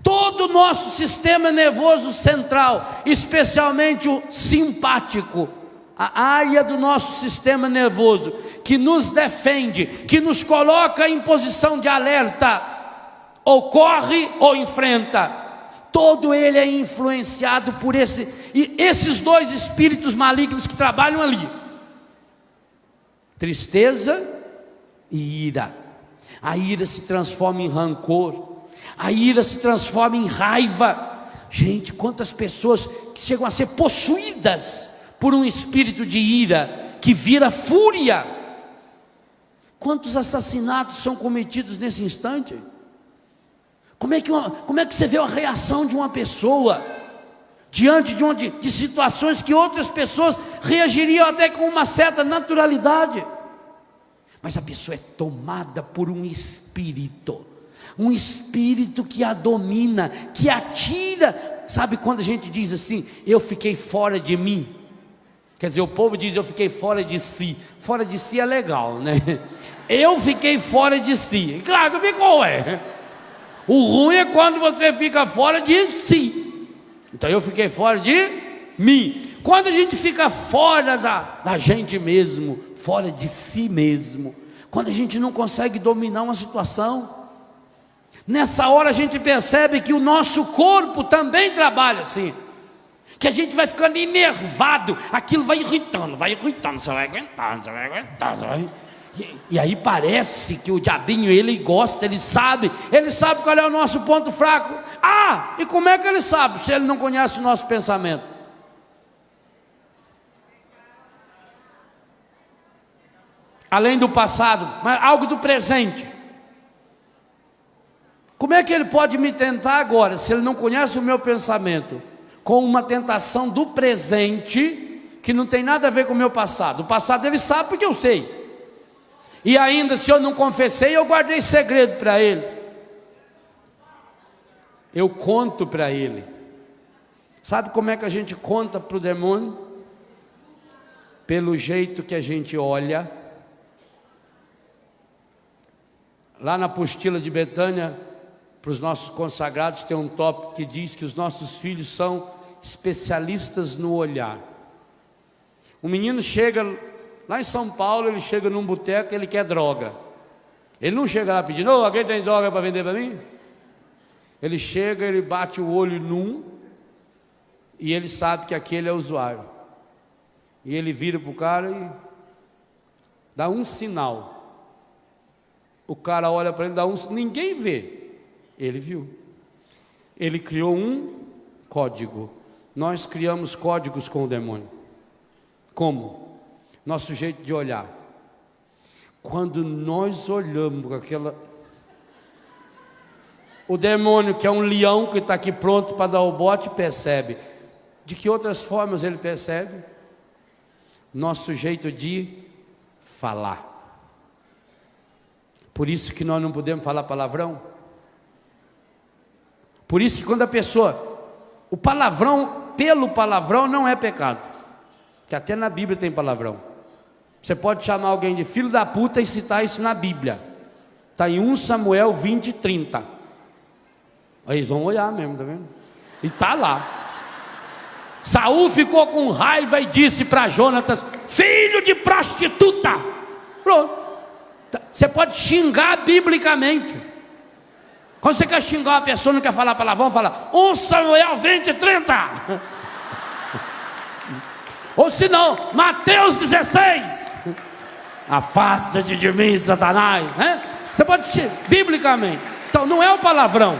Todo o nosso sistema nervoso central, especialmente o simpático, a área do nosso sistema nervoso, que nos defende, que nos coloca em posição de alerta, ou corre ou enfrenta, todo ele é influenciado por esses dois espíritos malignos que trabalham ali: tristeza e ira. A ira se transforma em rancor, a ira se transforma em raiva. Gente, quantas pessoas que chegam a ser possuídas por um espírito de ira, que vira fúria. Quantos assassinatos são cometidos nesse instante? Como é que você vê a reação de uma pessoa diante de situações que outras pessoas reagiriam até com uma certa naturalidade? Mas a pessoa é tomada por um espírito que a domina, que a tira. Sabe quando a gente diz assim, eu fiquei fora de mim? Quer dizer, o povo diz, eu fiquei fora de si. Fora de si é legal, né? Eu fiquei fora de si. Claro que ficou, O ruim é quando você fica fora de si. Então eu fiquei fora de mim. Quando a gente fica fora da gente mesmo, fora de si mesmo, quando a gente não consegue dominar uma situação, nessa hora a gente percebe que o nosso corpo também trabalha assim, que a gente vai ficando enervado, aquilo vai irritando, você vai aguentando, E aí parece que o diabinho, ele gosta, ele sabe qual é o nosso ponto fraco. Ah, e como é que ele sabe, se ele não conhece o nosso pensamento? Além do passado, mas algo do presente. Como é que ele pode me tentar agora, se ele não conhece o meu pensamento, com uma tentação do presente, que não tem nada a ver com o meu passado? O passado ele sabe porque eu sei. E ainda, se eu não confessei, eu guardei segredo para ele. Eu conto para ele. Sabe como é que a gente conta para o demônio? Pelo jeito que a gente olha, Lá na apostila de Betânia, para os nossos consagrados, tem um tópico que diz que os nossos filhos são especialistas no olhar. O menino chega lá em São Paulo, ele chega num boteco, ele quer droga. Ele não chega lá pedindo: "Ô, alguém tem droga para vender para mim?" Ele chega, ele bate o olho num, e ele sabe que aquele é o usuário. E ele vira para o cara e dá um sinal. O cara olha para ele, dá um, ninguém vê. Ele viu. Ele criou um código. Nós criamos códigos com o demônio. Como? Nosso jeito de olhar. Quando nós olhamos com aquela... O demônio, que é um leão que está aqui pronto para dar o bote, percebe. De que outras formas ele percebe? Nosso jeito de falar. Por isso que nós não podemos falar palavrão. Por isso que quando a pessoa... O palavrão, pelo palavrão, não é pecado. Que até na Bíblia tem palavrão. Você pode chamar alguém de filho da puta e citar isso na Bíblia. Está em 1 Samuel 20:30. Aí eles vão olhar mesmo, tá vendo? E está lá. Saul ficou com raiva e disse para Jonatas: "Filho de prostituta!" Pronto. Você pode xingar biblicamente. Quando você quer xingar uma pessoa, não quer falar palavrão, fala 1 Samuel 20:30. Ou se não, Mateus 16. Afasta-te de mim, Satanás, né? Você pode xingar biblicamente. Então não é o palavrão.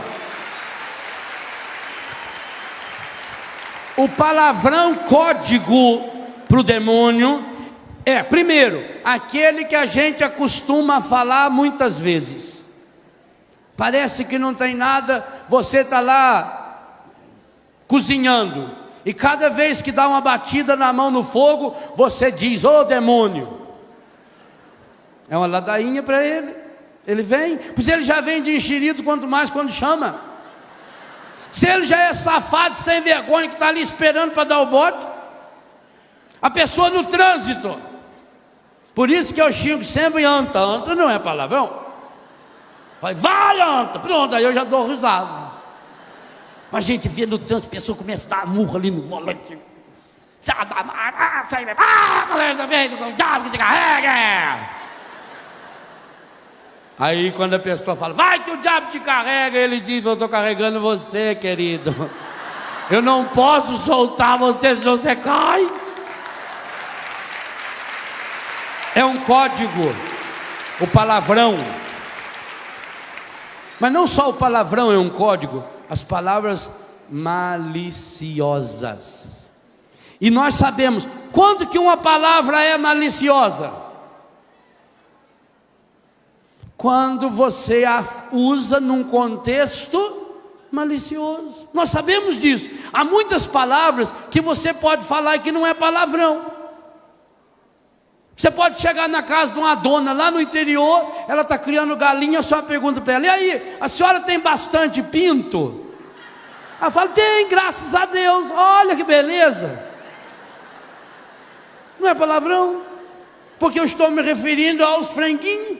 O palavrão código para o demônio é, primeiro, aquele que a gente acostuma a falar muitas vezes. Parece que não tem nada, você está lá cozinhando, e cada vez que dá uma batida na mão no fogo, você diz: "Ô demônio!" É uma ladainha para ele. Ele vem, pois ele já vem de enxerido, quanto mais quando chama. Se ele já é safado, sem vergonha, que está ali esperando para dar o bote. A pessoa no trânsito. Por isso que eu xingo sempre anta. Anta não é palavrão. Vai anta, pronto, aí eu já dou risada. A gente vê no trânsito, a pessoa começa a dar murra ali no volante. Aí quando a pessoa fala: "Vai que o diabo te carrega", ele diz: "Eu estou carregando você, querido. Eu não posso soltar você, senão você cai." É um código, o palavrão. Mas não só o palavrão é um código, as palavras maliciosas. E nós sabemos quando que uma palavra é maliciosa. Quando você a usa num contexto malicioso. Nós sabemos disso. Há muitas palavras que você pode falar e que não é palavrão. Você pode chegar na casa de uma dona lá no interior, ela está criando galinha, só pergunta para ela: "E aí, a senhora tem bastante pinto?" Ela fala: "Tem, graças a Deus." Olha que beleza. Não é palavrão? Porque eu estou me referindo aos franguinhos.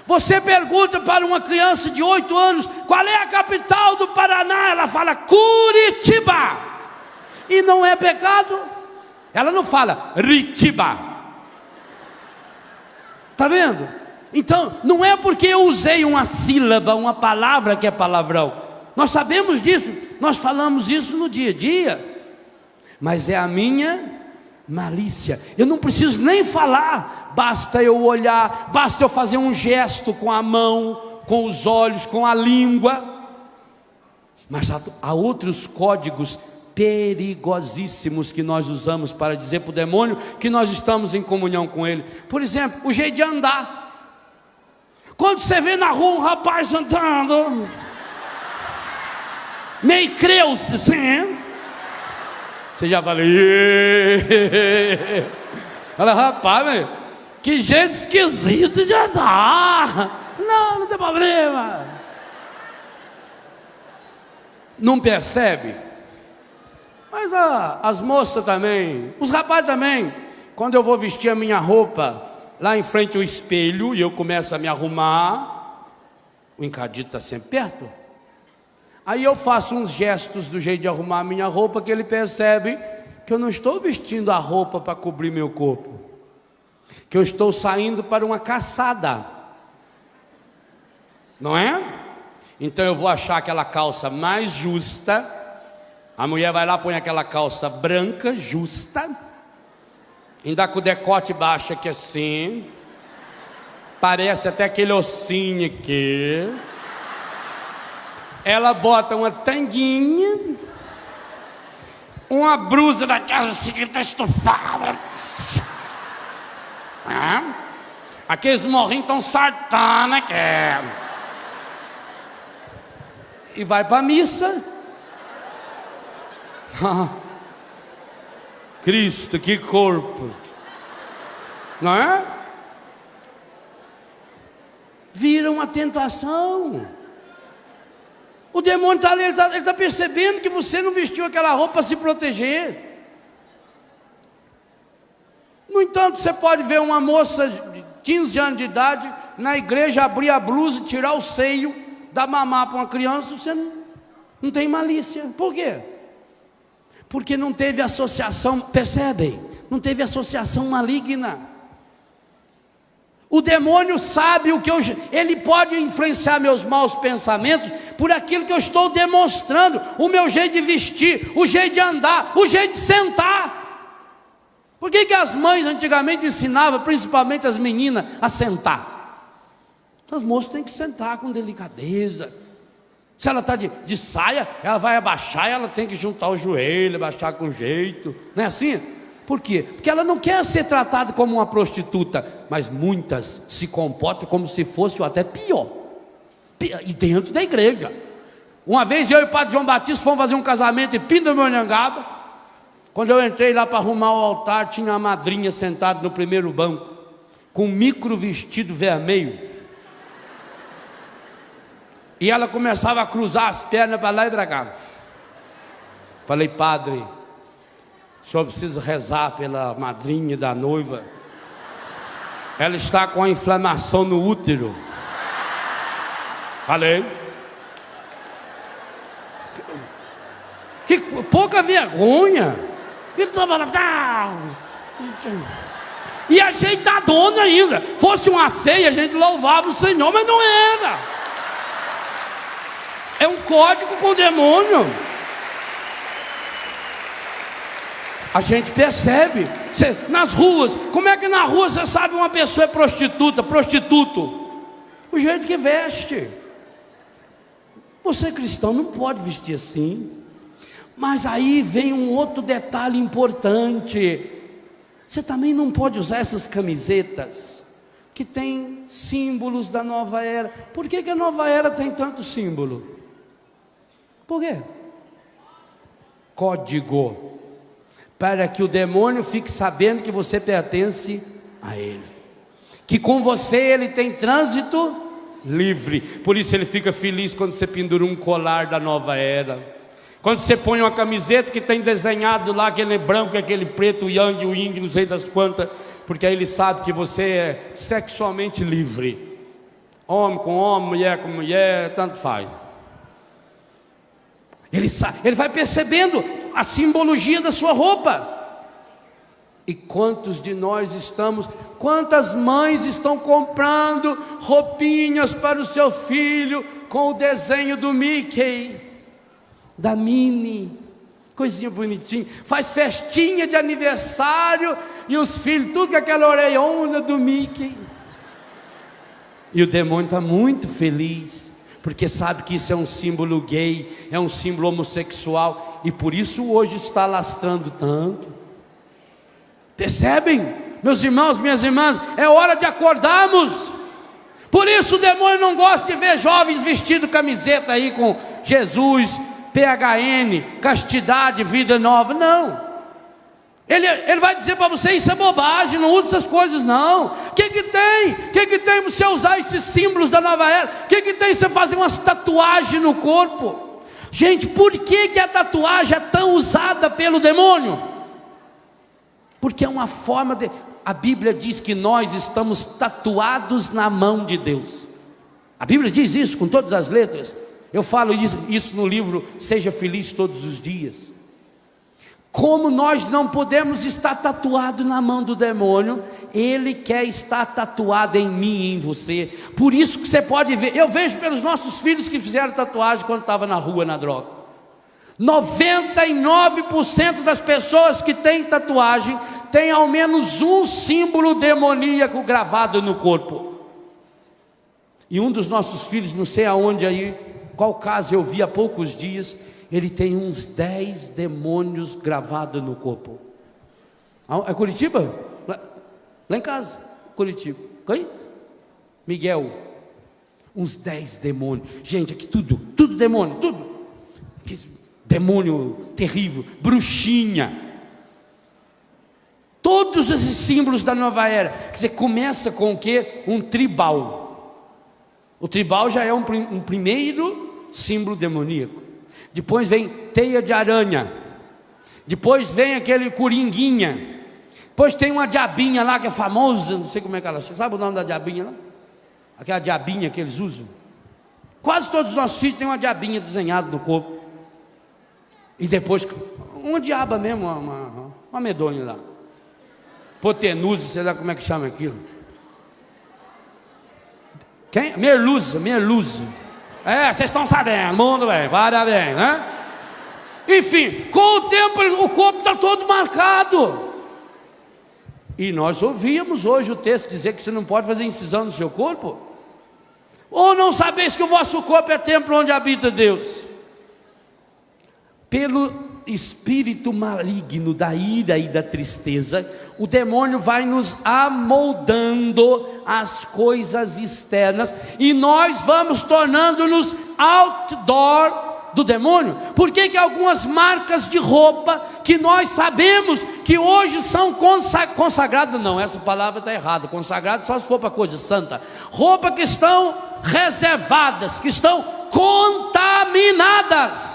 Você pergunta para uma criança de 8 anos: "Qual é a capital do Paraná?" Ela fala: "Curitiba." E não é pecado. Ela não fala Ritiba. Está vendo? Então, não é porque eu usei uma sílaba, uma palavra, que é palavrão. Nós sabemos disso, nós falamos isso no dia a dia. Mas é a minha malícia. Eu não preciso nem falar, basta eu olhar, basta eu fazer um gesto com a mão, com os olhos, com a língua. Mas há outros códigos perigosíssimos que nós usamos para dizer para o demônio que nós estamos em comunhão com ele. Por exemplo, o jeito de andar. Quando você vê na rua um rapaz andando meio creuso assim, você já fala: "Olha, rapaz, meu, que jeito esquisito de andar." Não tem problema. Não percebe? Mas as moças também, os rapazes também. Quando eu vou vestir a minha roupa lá em frente ao espelho e eu começo a me arrumar, o encadido está sempre perto. Aí eu faço uns gestos do jeito de arrumar a minha roupa, que ele percebe que eu não estou vestindo a roupa para cobrir meu corpo, que eu estou saindo para uma caçada, não é? Então eu vou achar aquela calça mais justa. A mulher vai lá, põe aquela calça branca, justa, ainda com o decote baixo aqui assim, parece até aquele ossinho aqui. Ela bota uma tanguinha, uma blusa daquela assim que está estufada, aqueles morrinhos tão sartana que é, e vai para a missa. Cristo, que corpo, não é? Vira uma tentação. O demônio está ali, ele está percebendo que você não vestiu aquela roupa para se proteger. No entanto, você pode ver uma moça de 15 anos de idade na igreja abrir a blusa e tirar o seio, dar mamar para uma criança, você não tem malícia. Por quê? Porque não teve associação, percebem? Não teve associação maligna. O demônio sabe o que ele pode influenciar meus maus pensamentos por aquilo que eu estou demonstrando, o meu jeito de vestir, o jeito de andar, o jeito de sentar. Por que as mães antigamente ensinavam, principalmente as meninas, a sentar? As moças têm que sentar com delicadeza. Se ela está de saia, ela vai abaixar, ela tem que juntar o joelho, abaixar com jeito, não é assim? Por quê? Porque ela não quer ser tratada como uma prostituta, mas muitas se comportam como se fosse ou até pior, e dentro da igreja. Uma vez eu e o padre João Batista fomos fazer um casamento em Pindamonhangaba. Quando eu entrei lá para arrumar o altar, tinha a madrinha sentada no primeiro banco, com um micro vestido vermelho. E ela começava a cruzar as pernas para lá e para cá. Falei: padre, o senhor precisa rezar pela madrinha da noiva. Ela está com a inflamação no útero. Falei. Que pouca vergonha. Ele estava lá. E ajeitadona ainda. Fosse uma feia, a gente louvava o Senhor, mas não era. É um código com o demônio. A gente percebe. Nas ruas, como é que na rua você sabe uma pessoa é prostituta, prostituto? O jeito que veste. Você cristão não pode vestir assim. Mas aí vem um outro detalhe importante. Você também não pode usar essas camisetas que tem símbolos da nova era. Por que a nova era tem tanto símbolo? Por quê? Código. Para que o demônio fique sabendo que você pertence a ele, que com você ele tem trânsito livre. Por isso ele fica feliz quando você pendura um colar da nova era, quando você põe uma camiseta que tem desenhado lá aquele branco, aquele preto, o yang, o yin, não sei das quantas, porque aí ele sabe que você é sexualmente livre. Homem com homem, mulher com mulher, tanto faz. Ele vai percebendo a simbologia da sua roupa. E quantos de nós quantas mães estão comprando roupinhas para o seu filho com o desenho do Mickey, da Minnie, coisinha bonitinha, faz festinha de aniversário e os filhos tudo com aquela orelhona do Mickey. E o demônio está muito feliz, porque sabe que isso é um símbolo gay, é um símbolo homossexual, e por isso hoje está lastrando tanto. Percebem, meus irmãos, minhas irmãs? É hora de acordarmos. Por isso o demônio não gosta de ver jovens vestindo camiseta aí com Jesus, PHN, castidade, vida nova. Não. Ele vai dizer para você: isso é bobagem, não usa essas coisas não. O que tem? O que tem você usar esses símbolos da nova era? O que tem você fazer umas tatuagens no corpo? Gente, por que a tatuagem é tão usada pelo demônio? porque é uma forma de... A Bíblia diz que nós estamos tatuados na mão de Deus. A Bíblia diz isso com todas as letras. Eu falo isso no livro Seja Feliz Todos os Dias. Como nós não podemos estar tatuados na mão do demônio, ele quer estar tatuado em mim e em você. Por isso que você pode ver, eu vejo pelos nossos filhos que fizeram tatuagem quando estavam na rua, na droga. 99% das pessoas que têm tatuagem tem ao menos um símbolo demoníaco gravado no corpo. E um dos nossos filhos, não sei aonde aí, qual caso eu vi há poucos dias, ele tem uns 10 demônios gravados no corpo. É Curitiba? Lá em casa, Curitiba. Oi? Miguel, uns 10 demônios. Gente, aqui tudo demônio, tudo. Demônio terrível, bruxinha. Todos esses símbolos da nova era. Quer dizer, começa com o quê? Um tribal. O tribal já é um primeiro símbolo demoníaco. Depois vem teia de aranha. Depois vem aquele coringuinha. Depois tem uma diabinha lá que é famosa, não sei como é que ela chama. Sabe o nome da diabinha lá? Aquela diabinha que eles usam. Quase todos os nossos filhos têm uma diabinha desenhada no corpo. E depois, uma diaba mesmo, uma medonha lá. Hipotenusa, sei lá como é que chama aquilo. Quem? Merluza. É, vocês estão sabendo, mundo bem, parabéns, né? Enfim, com o tempo o corpo está todo marcado. E nós ouvíamos hoje o texto dizer que você não pode fazer incisão no seu corpo. Ou não sabeis que o vosso corpo é templo onde habita Deus? Pelo espírito maligno da ira e da tristeza, o demônio vai nos amoldando as coisas externas, e nós vamos tornando-nos outdoor do demônio. Por que algumas marcas de roupa que nós sabemos que hoje são consagradas, não, essa palavra está errada, consagrado só se for para coisa santa, roupa que estão reservadas, que estão contaminadas?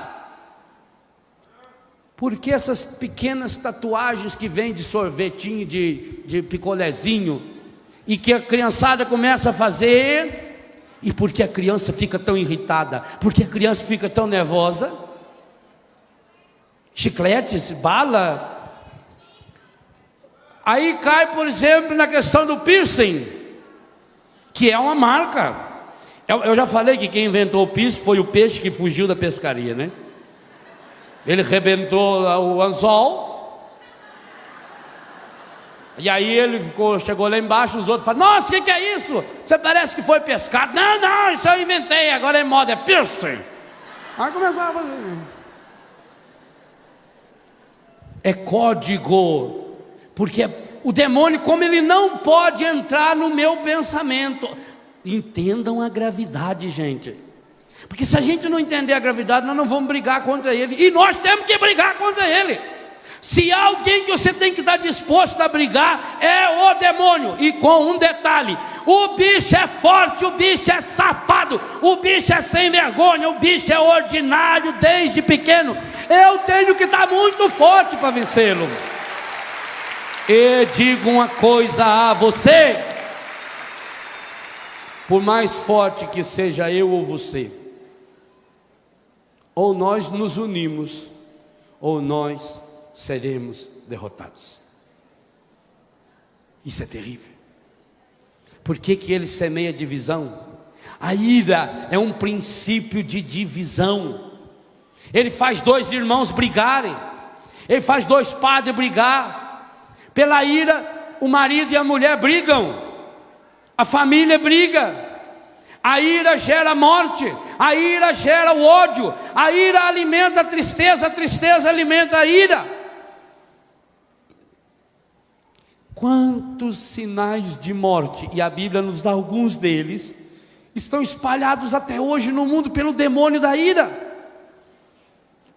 Porque essas pequenas tatuagens que vêm de sorvetinho, de picolézinho, e que a criançada começa a fazer, e porque a criança fica tão irritada, porque a criança fica tão nervosa, chicletes, bala, aí cai, por exemplo, na questão do piercing, que é uma marca. Eu já falei que quem inventou o piercing foi o peixe que fugiu da pescaria, né? Ele rebentou o anzol, e aí ele chegou lá embaixo, os outros falaram: nossa, o que é isso? Você parece que foi pescado. Não, isso eu inventei, agora é moda, é piercing. Aí começaram a fazer. É código, porque o demônio, como ele não pode entrar no meu pensamento. Entendam a gravidade, gente. Porque se a gente não entender a gravidade, nós não vamos brigar contra ele. E nós temos que brigar contra ele. Se há alguém que você tem que estar disposto a brigar, é o demônio. E com um detalhe: o bicho é forte, o bicho é safado, o bicho é sem vergonha, o bicho é ordinário desde pequeno. Eu tenho que estar muito forte para vencê-lo. E digo uma coisa a você: por mais forte que seja eu ou você, ou nós nos unimos, ou nós seremos derrotados. Isso é terrível. Por que ele semeia divisão? A ira é um princípio de divisão. Ele faz dois irmãos brigarem, ele faz dois padres brigar. Pela ira, o marido e a mulher brigam, a família briga. A ira gera morte, a ira gera o ódio, a ira alimenta a tristeza alimenta a ira. Quantos sinais de morte, e a Bíblia nos dá alguns deles, estão espalhados até hoje no mundo pelo demônio da ira.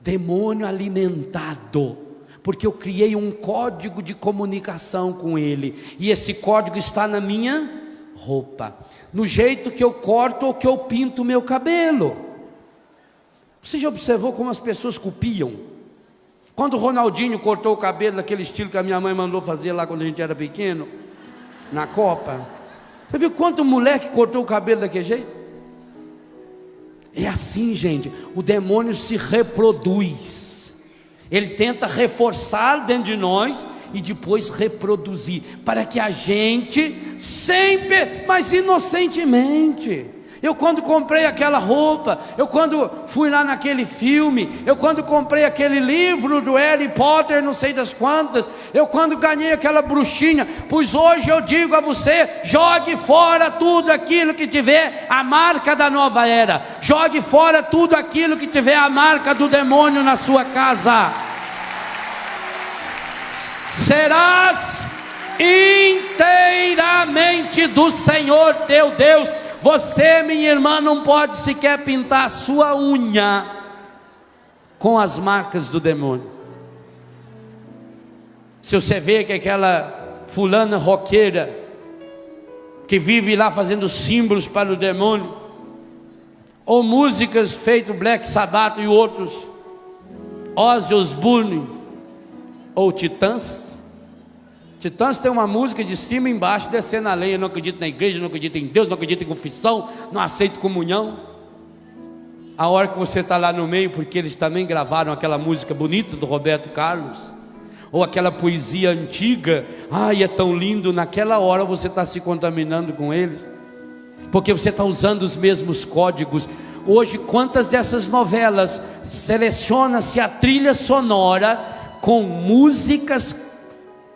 Demônio alimentado, porque eu criei um código de comunicação com ele, e esse código está na minha roupa, no jeito que eu corto ou que eu pinto o meu cabelo. Você já observou como as pessoas copiam? Quando o Ronaldinho cortou o cabelo daquele estilo que a minha mãe mandou fazer lá quando a gente era pequeno, na Copa, você viu quanto moleque cortou o cabelo daquele jeito? É assim, gente, o demônio se reproduz. Ele tenta reforçar dentro de nós e depois reproduzir, para que a gente sempre, mas inocentemente. Eu quando comprei aquela roupa, eu quando fui lá naquele filme, eu quando comprei aquele livro do Harry Potter, não sei das quantas, eu quando ganhei aquela bruxinha, pois hoje eu digo a você, jogue fora tudo aquilo que tiver a marca da nova era, jogue fora tudo aquilo que tiver a marca do demônio na sua casa. Serás inteiramente do Senhor teu Deus. Você, minha irmã, não pode sequer pintar a sua unha com as marcas do demônio. Se você vê que aquela fulana roqueira que vive lá fazendo símbolos para o demônio, ou músicas feitas Black Sabbath e outros, Ozzy Osbourne ou Titãs. Titãs tem uma música de cima e embaixo, descendo a lenha. Não acredito na igreja, não acredito em Deus, não acredito em confissão, não aceito comunhão. A hora que você está lá no meio, porque eles também gravaram aquela música bonita do Roberto Carlos, ou aquela poesia antiga, ai, é tão lindo, naquela hora você está se contaminando com eles, porque você está usando os mesmos códigos. Hoje, quantas dessas novelas seleciona-se a trilha sonora com músicas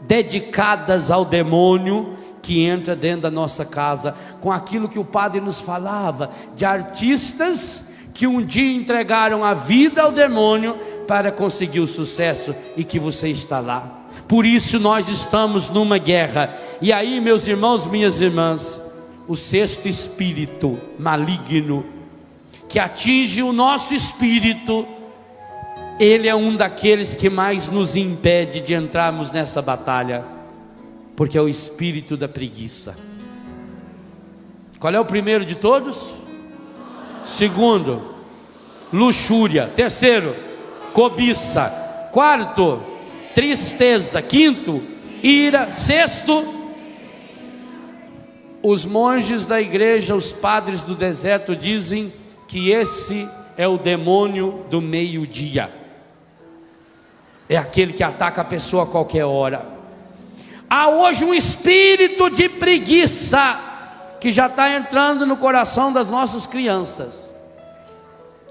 dedicadas ao demônio que entra dentro da nossa casa, com aquilo que o padre nos falava, de artistas que um dia entregaram a vida ao demônio para conseguir o sucesso, e que você está lá. Por isso nós estamos numa guerra. E aí, meus irmãos, minhas irmãs, o sexto espírito maligno que atinge o nosso espírito, ele é um daqueles que mais nos impede de entrarmos nessa batalha, porque é o espírito da preguiça. Qual é o primeiro de todos? Segundo, luxúria. Terceiro, cobiça. Quarto, tristeza. Quinto, ira. Sexto, os monges da igreja, os padres do deserto dizem que esse é o demônio do meio-dia. É aquele que ataca a pessoa a qualquer hora. Há hoje um espírito de preguiça que já está entrando no coração das nossas crianças.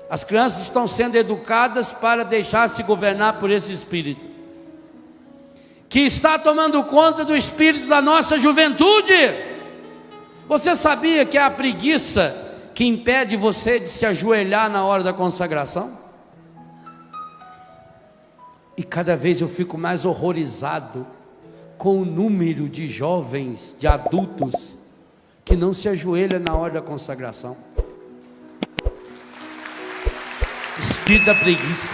As crianças estão sendo educadas para deixar-se governar por esse espírito, que está tomando conta do espírito da nossa juventude. Você sabia que é a preguiça que impede você de se ajoelhar na hora da consagração? E cada vez eu fico mais horrorizado com o número de jovens, de adultos, que não se ajoelham na hora da consagração. Espírito da preguiça.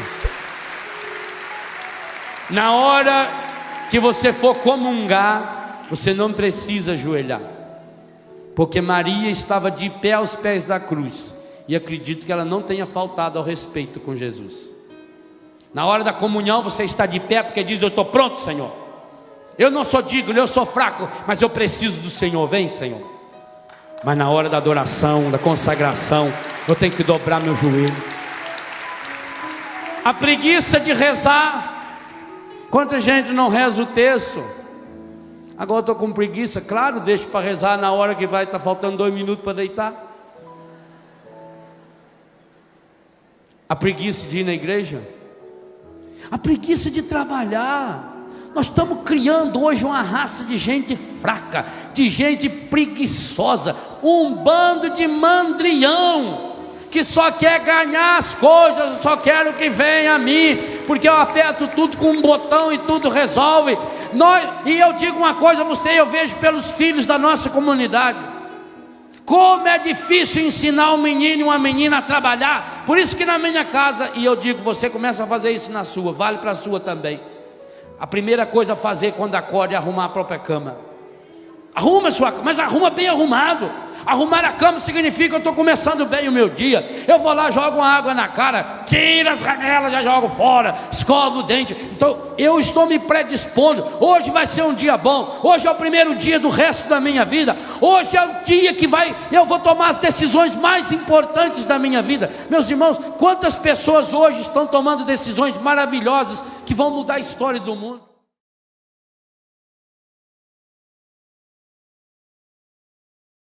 Na hora que você for comungar, você não precisa ajoelhar, porque Maria estava de pé aos pés da cruz, e acredito que ela não tenha faltado ao respeito com Jesus. Na hora da comunhão você está de pé, porque diz: eu estou pronto, Senhor, eu não sou digno, eu sou fraco, mas eu preciso do Senhor, vem, Senhor. Mas na hora da adoração, da consagração, eu tenho que dobrar meu joelho. A preguiça de rezar. Quanta gente não reza o terço? Agora estou com preguiça. Claro, deixo para rezar na hora que vai estar faltando 2 minutos para deitar. A preguiça de ir na igreja. A preguiça de trabalhar. Nós estamos criando hoje uma raça de gente fraca, de gente preguiçosa, um bando de mandrião, que só quer ganhar as coisas, só quero que venha a mim, porque eu aperto tudo com um botão e tudo resolve. E eu digo uma coisa a você, eu vejo pelos filhos da nossa comunidade, como é difícil ensinar um menino e uma menina a trabalhar. Por isso que na minha casa, e eu digo, você começa a fazer isso na sua, vale para a sua também. A primeira coisa a fazer quando acorda é arrumar a própria cama. Arruma a sua cama, mas arruma bem arrumado. Arrumar a cama significa que eu estou começando bem o meu dia. Eu vou lá, jogo uma água na cara, tiro as ramelas, já jogo fora, escovo o dente. Então eu estou me predispondo. Hoje vai ser um dia bom. Hoje é o primeiro dia do resto da minha vida. Hoje é o dia que eu vou tomar as decisões mais importantes da minha vida. Meus irmãos, quantas pessoas hoje estão tomando decisões maravilhosas que vão mudar a história do mundo?